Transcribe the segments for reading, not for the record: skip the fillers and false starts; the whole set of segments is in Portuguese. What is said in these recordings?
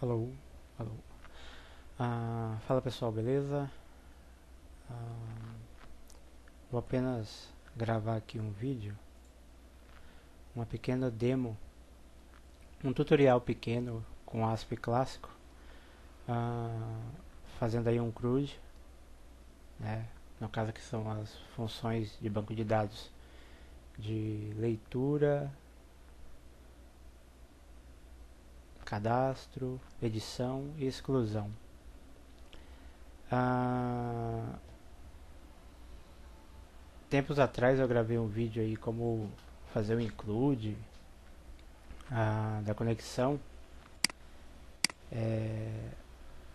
Alô, alô. Fala pessoal, beleza? Ah, vou apenas gravar aqui um vídeo, uma pequena demo, um tutorial pequeno com ASP clássico, ah, fazendo aí um CRUD, né? No caso que são as funções de banco de dados de leitura, cadastro, edição e exclusão. Tempos atrás eu gravei um vídeo aí como fazer o include da conexão,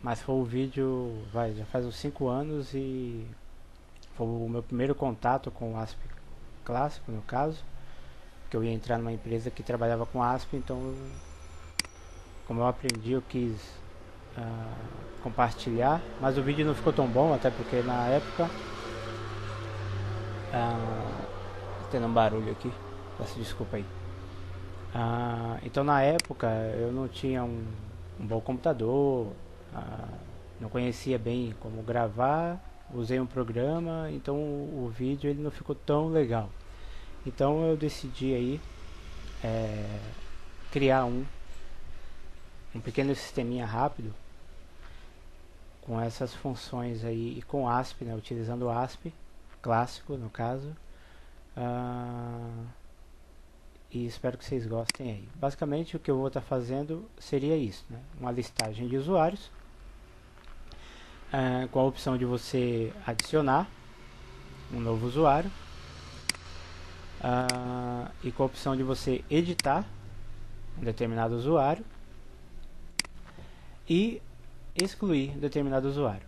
mas foi o vídeo, já faz uns 5 anos e foi o meu primeiro contato com o ASP clássico, no caso, que eu ia entrar numa empresa que trabalhava com ASP, então como eu aprendi eu quis compartilhar, mas o vídeo não ficou tão bom, até porque na época tendo um barulho aqui, peço desculpa aí. Então na época eu não tinha um bom computador, não conhecia bem como gravar, usei um programa, então o vídeo ele não ficou tão legal. Então eu decidi aí criar um pequeno sisteminha rápido com essas funções aí e com ASP, né, utilizando o ASP clássico no caso. E espero que vocês gostem aí. Basicamente o que eu vou estar fazendo seria isso, né? Uma listagem de usuários, com a opção de você adicionar um novo usuário, e com a opção de você editar um determinado usuário e excluir um determinado usuário.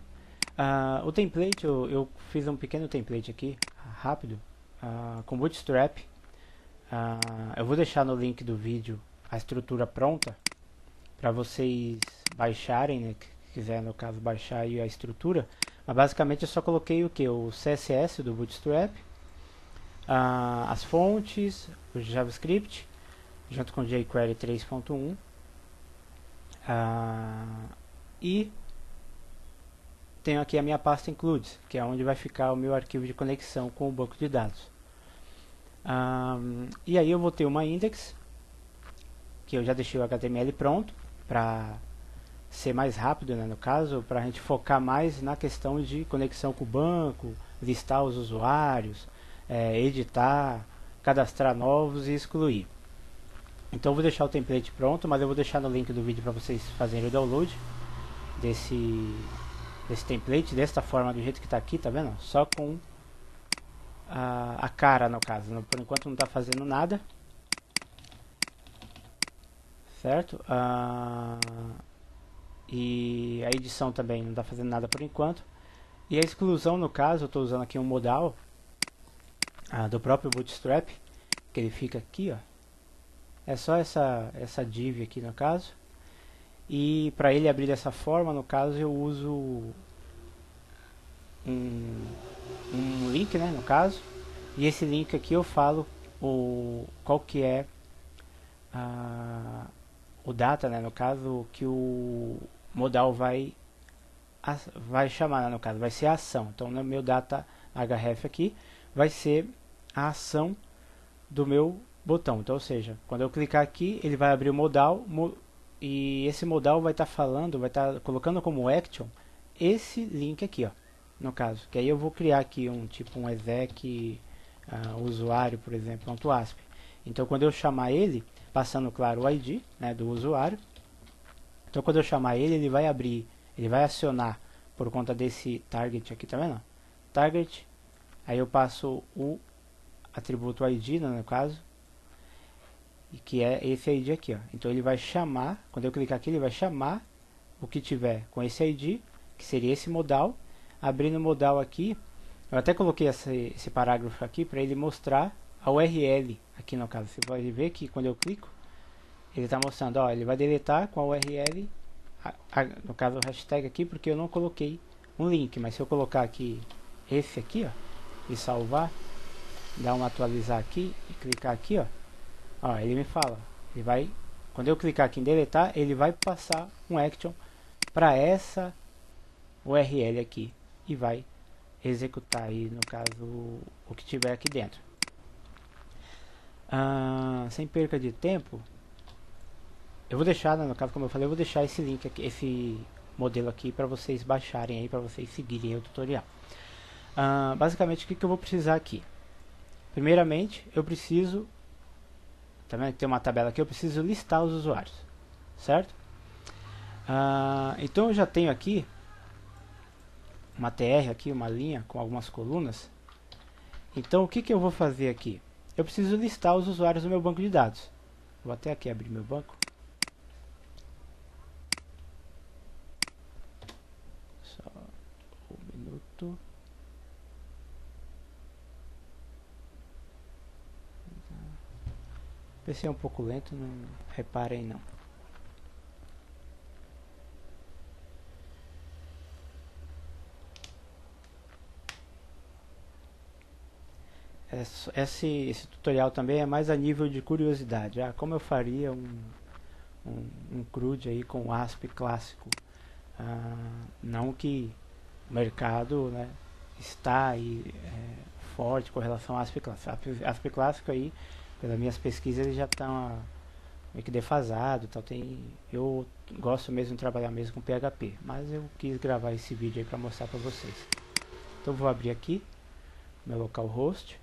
O template, eu fiz um pequeno template aqui, rápido, com Bootstrap. Eu vou deixar no link do vídeo a estrutura pronta para vocês baixarem, né, que quiser no caso baixar aí a estrutura. Mas basicamente eu só coloquei o que? O CSS do Bootstrap, as fontes, o JavaScript, junto com o jQuery 3.1, e tenho aqui a minha pasta includes, que é onde vai ficar o meu arquivo de conexão com o banco de dados. E aí eu vou ter uma index, que eu já deixei o HTML pronto, para ser mais rápido, né, no caso, para a gente focar mais na questão de conexão com o banco, listar os usuários, editar, cadastrar novos e excluir. Então eu vou deixar o template pronto, mas eu vou deixar no link do vídeo para vocês fazerem o download desse template, desta forma, do jeito que está aqui, tá vendo? Só com a cara, no caso. Por enquanto não está fazendo nada, certo? E a edição também não está fazendo nada por enquanto. E a exclusão, no caso, eu estou usando aqui um modal do próprio Bootstrap, que ele fica aqui, ó. É só essa div aqui, no caso. E para ele abrir dessa forma, no caso, eu uso um link, né, no caso. E esse link aqui eu falo qual que é o data, né, no caso, que o modal vai chamar, né, no caso, vai ser a ação. Então no meu data href aqui vai ser a ação do meu botão. Então, ou seja, quando eu clicar aqui, ele vai abrir o modal, e esse modal vai estar falando, vai estar colocando como action esse link aqui, ó, no caso. Que aí eu vou criar aqui um exec usuário, por exemplo, .asp. Então quando eu chamar ele, passando claro o ID, né, do usuário, então quando eu chamar ele, ele vai abrir, ele vai acionar por conta desse target aqui, tá vendo? Target, aí eu passo o atributo ID, né, no caso, e que é esse ID aqui, ó. Então ele vai chamar, quando eu clicar aqui, ele vai chamar o que tiver com esse ID, que seria esse modal. Abrindo o modal aqui, eu até coloquei esse parágrafo aqui para ele mostrar a URL aqui, no caso. Você pode ver que quando eu clico, ele está mostrando, ó, ele vai deletar com a URL, no caso o hashtag aqui, porque eu não coloquei um link. Mas se eu colocar aqui esse aqui, ó, e salvar, dar um atualizar aqui e clicar aqui, ó, ele me fala, ele vai Quando eu clicar aqui em deletar, ele vai passar um action para essa URL aqui e vai executar aí, no caso, o que tiver aqui dentro. Sem perca de tempo, eu vou deixar, no caso, como eu falei, eu vou deixar esse link aqui, esse modelo aqui para vocês baixarem aí, para vocês seguirem o tutorial. Basicamente, o que eu vou precisar aqui? Primeiramente, eu preciso, tá vendo que tem uma tabela aqui, eu preciso listar os usuários, certo? Então eu já tenho aqui uma TR aqui, uma linha com algumas colunas. Então o que eu vou fazer aqui? Eu preciso listar os usuários do meu banco de dados. Vou até aqui abrir meu banco. Só um minuto. O PC é um pouco lento, não reparem não. Esse tutorial também é mais a nível de curiosidade. Como eu faria um CRUD aí com ASP clássico. Não que o mercado, né, está aí forte com relação ao ASP clássico. ASP clássico aí, pelas minhas pesquisas, ele já está meio que defasado. Eu gosto mesmo de trabalhar mesmo com PHP, mas eu quis gravar esse vídeo aí para mostrar para vocês. Então vou abrir aqui meu localhost.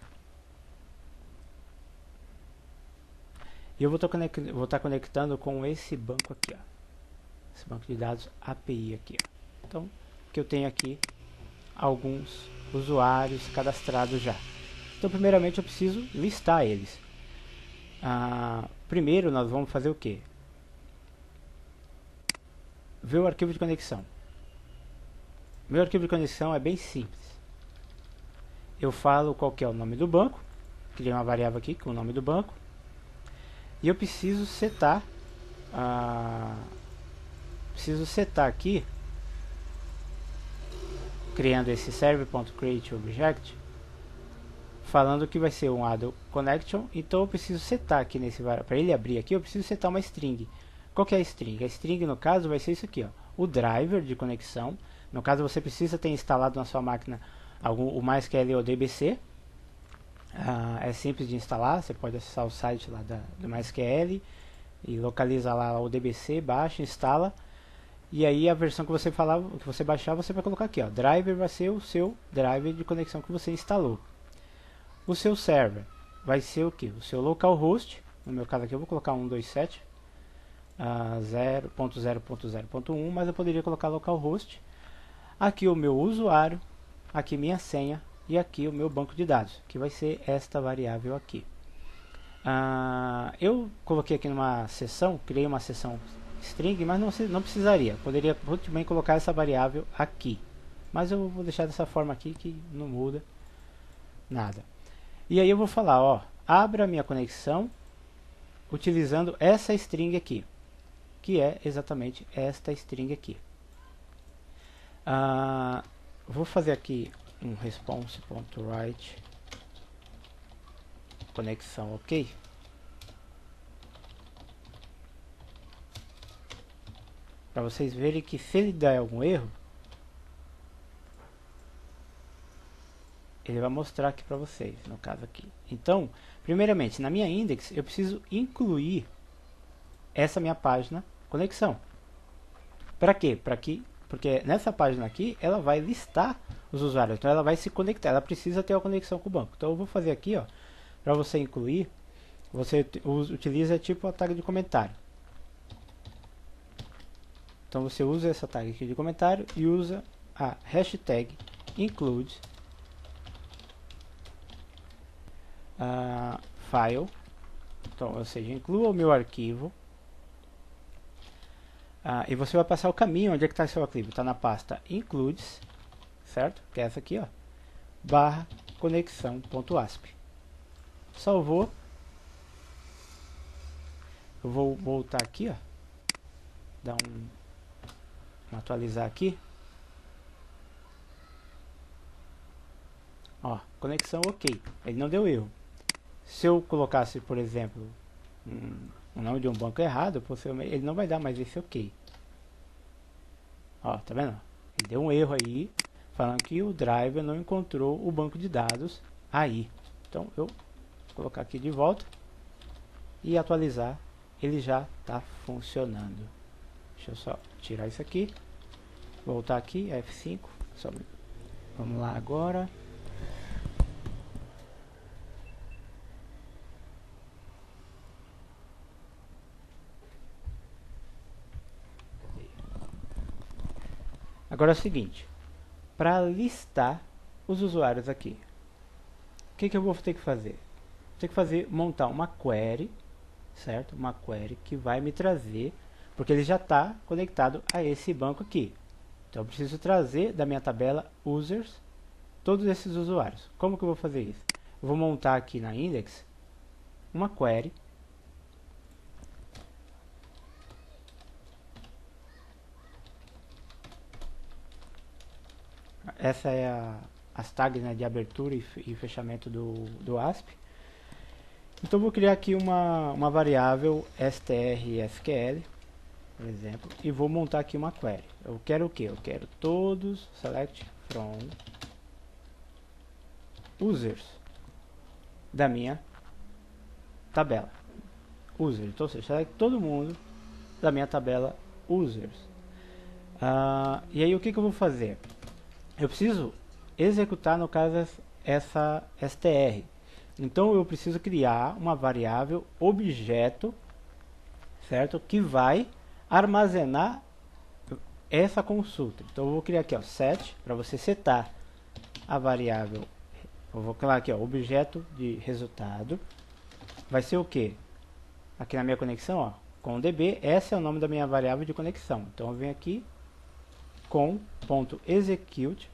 E eu vou estar conectando com esse banco aqui, ó. Esse banco de dados API aqui, ó. Então, que eu tenho aqui alguns usuários cadastrados já. Então, primeiramente eu preciso listar eles. Primeiro nós vamos fazer o quê? Ver o arquivo de conexão. Meu arquivo de conexão é bem simples. Eu falo qual que é o nome do banco. Criei uma variável aqui com o nome do banco. E eu preciso setar aqui, criando esse server.createObject, falando que vai ser um add connection. Então eu preciso setar aqui para ele abrir aqui, eu preciso setar uma string. Qual que é a string? A string, no caso, vai ser isso aqui, ó, o driver de conexão. No caso, você precisa ter instalado na sua máquina o MySQL ou DBC. É simples de instalar, você pode acessar o site lá do MySQL e localiza lá o DBC, baixa, instala, e aí a versão que você baixar, você vai colocar aqui, ó, driver vai ser o seu driver de conexão que você instalou. O seu server vai ser o que? O seu localhost, no meu caso aqui eu vou colocar 127.0.0.0.1, mas eu poderia colocar localhost. Aqui o meu usuário, aqui minha senha, e aqui o meu banco de dados, que vai ser esta variável aqui. Eu coloquei aqui numa seção, criei uma seção string, mas não precisaria. Poderia muito bem colocar essa variável aqui, mas eu vou deixar dessa forma aqui que não muda nada. E aí eu vou falar, ó, abra minha conexão utilizando essa string aqui, que é exatamente esta string aqui. Vou fazer aqui um response.write conexão, ok? Para vocês verem que se ele der algum erro, ele vai mostrar aqui para vocês, no caso aqui. Então, primeiramente, na minha index, eu preciso incluir essa minha página conexão. Para quê? Porque nessa página aqui, ela vai listar os usuários, então ela vai se conectar, ela precisa ter a conexão com o banco. Então eu vou fazer aqui, ó, para você incluir, você utiliza tipo a tag de comentário. Então você usa essa tag aqui de comentário e usa a hashtag include file, então, ou seja, inclua o meu arquivo. E você vai passar o caminho onde é que está seu arquivo. Está na pasta includes, certo? Que é essa aqui, ó, barra conexão.asp. Salvou. Eu vou voltar aqui, ó, dar atualizar aqui. Ó, conexão ok. Ele não deu erro. Se eu colocasse, por exemplo, o nome de um banco errado, possivelmente ele não vai dar mais esse ok. Ó, tá vendo? Ele deu um erro aí, falando que o driver não encontrou o banco de dados aí. Então eu vou colocar aqui de volta e atualizar, ele já está funcionando. Deixa eu só tirar isso aqui, voltar aqui, F5, vamos lá agora. Agora é o seguinte, para listar os usuários aqui, o que eu vou ter que fazer? Vou ter que montar uma query, certo? Uma query que vai me trazer, porque ele já está conectado a esse banco aqui. Então eu preciso trazer da minha tabela users todos esses usuários. Como que eu vou fazer isso? Eu vou montar aqui na index uma query essa é as tags, né, de abertura e fechamento do ASP. Então eu vou criar aqui uma variável str_sql, por exemplo, e vou montar aqui uma query. Eu quero o que? Eu quero todos select from users da minha tabela users, então, ou seja, select todo mundo da minha tabela users. E aí o que eu vou fazer? Eu preciso executar, no caso, essa str. Então eu preciso criar uma variável objeto, certo? Que vai armazenar essa consulta. Então eu vou criar aqui, ó, set, para você setar a variável. Eu vou colocar aqui, ó, objeto de resultado. Vai ser o que? Aqui na minha conexão, ó, com db, esse é o nome da minha variável de conexão. Então eu venho aqui com .execute,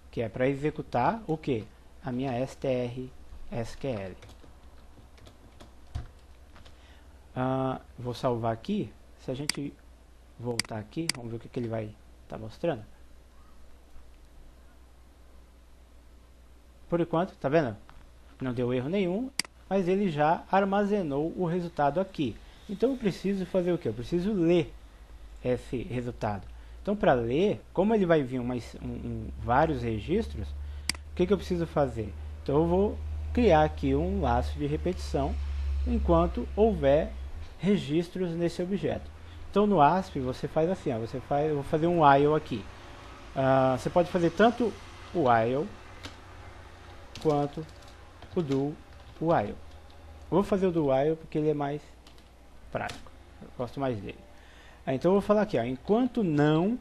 que é para executar o que? A minha str_sql. Vou salvar aqui. Se a gente voltar aqui, vamos ver o que ele vai estar mostrando. Por enquanto, tá vendo? Não deu erro nenhum, mas ele já armazenou o resultado aqui. Então eu preciso fazer o que? Eu preciso ler esse resultado. Então, para ler, como ele vai vir vários registros, o que eu preciso fazer? Então eu vou criar aqui um laço de repetição enquanto houver registros nesse objeto. Então no ASP você faz assim, ó, eu vou fazer um while aqui. Você pode fazer tanto o while quanto o do while. Eu vou fazer o do while porque ele é mais prático, eu gosto mais dele. Então eu vou falar aqui, ó, enquanto não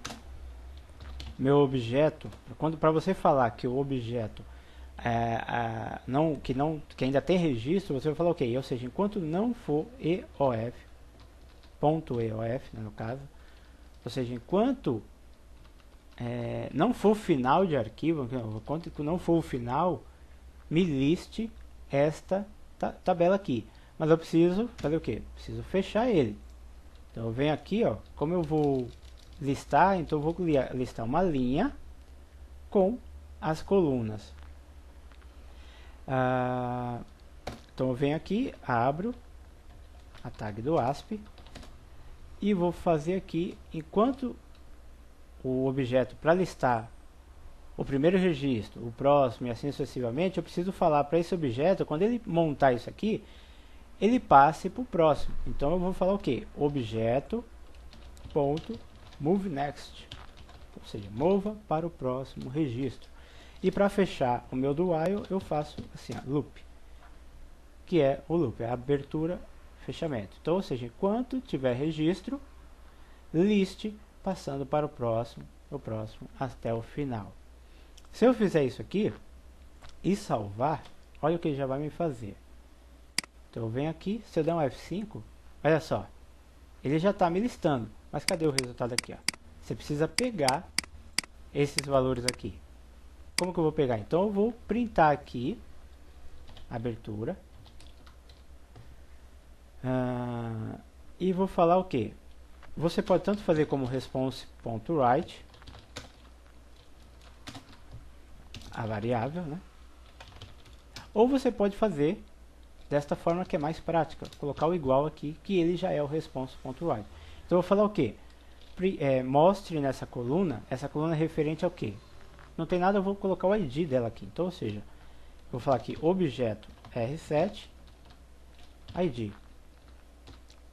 meu objeto, para você falar que o objeto que ainda tem registro, você vai falar ok, ou seja, enquanto não for EOF, ponto EOF, né, no caso, ou seja, enquanto não for final de arquivo, enquanto não for o final, me liste esta tabela aqui. Mas eu preciso fazer o que? Preciso fechar ele. Então eu venho aqui, ó, como eu vou listar, então eu vou listar uma linha com as colunas. Então eu venho aqui, abro a tag do ASP e vou fazer aqui, enquanto o objeto para listar o primeiro registro, o próximo e assim sucessivamente, eu preciso falar para esse objeto, quando ele montar isso aqui, ele passe para o próximo. Então eu vou falar o que? Objeto ponto move next, ou seja, mova para o próximo registro. E para fechar o meu do while, eu faço assim, ó, loop, que é o loop, é abertura, fechamento. Então, ou seja, enquanto tiver registro, liste passando para o próximo até o final. Se eu fizer isso aqui e salvar, olha o que ele já vai me fazer. Então eu venho aqui, se eu der um F5, olha só, ele já está me listando, mas cadê o resultado aqui? Ó? Você precisa pegar esses valores aqui. Como que eu vou pegar? Então eu vou printar aqui, abertura, e vou falar o que? Você pode tanto fazer como response.write, a variável, né? Ou você pode fazer desta forma que é mais prática, colocar o igual aqui, que ele já é o response.write. Então eu vou falar o que? Mostre nessa coluna, essa coluna é referente ao que? Não tem nada, eu vou colocar o ID dela aqui. Então, ou seja, eu vou falar aqui objeto R7 ID.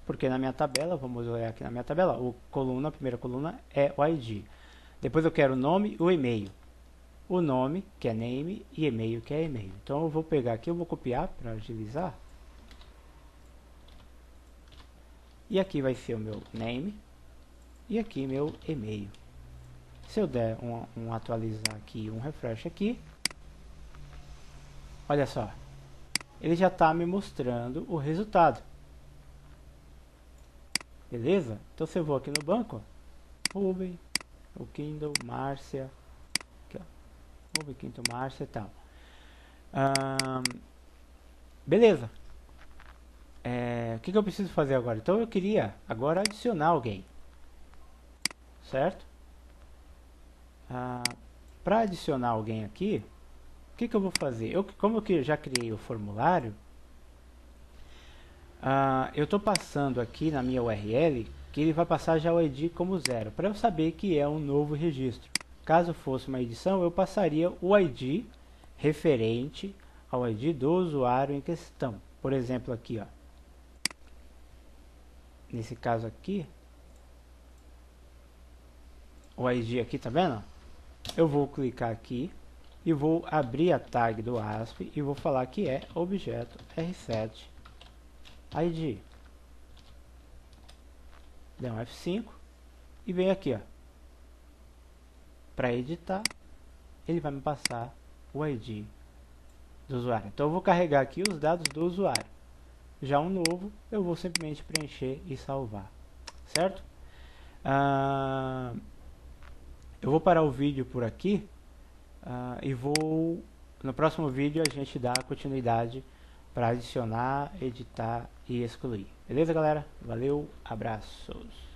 Porque na minha tabela, vamos olhar aqui na minha tabela, a primeira coluna é o ID. Depois eu quero o nome e o e-mail. O nome, que é name, e e-mail, que é e-mail. Então eu vou pegar aqui, eu vou copiar para agilizar. E aqui vai ser o meu name e aqui meu e-mail. Se eu der um atualizar aqui, um refresh aqui, olha só, ele já está me mostrando o resultado. Beleza? Então se eu vou aqui no banco, ó, Rubem, o Kindle, Márcia, aqui, ó, Rubem, Kindle, Márcia e tal. Beleza. O que eu preciso fazer agora? Então eu queria agora adicionar alguém, certo? Para adicionar alguém aqui, o que eu vou fazer? Como eu já criei o formulário, eu estou passando aqui na minha URL que ele vai passar já o ID como 0, para eu saber que é um novo registro. Caso fosse uma edição, eu passaria o ID referente ao ID do usuário em questão. Por exemplo, aqui, ó, nesse caso aqui, o ID aqui, tá vendo? Eu vou clicar aqui e vou abrir a tag do ASP e vou falar que é objeto R7 ID. Dê um F5 e vem aqui, ó, para editar, ele vai me passar o ID do usuário. Então eu vou carregar aqui os dados do usuário. Já um novo, eu vou simplesmente preencher e salvar, certo? Eu vou parar o vídeo por aqui e no próximo vídeo a gente dá continuidade para adicionar, editar e excluir. Beleza, galera? Valeu, abraços!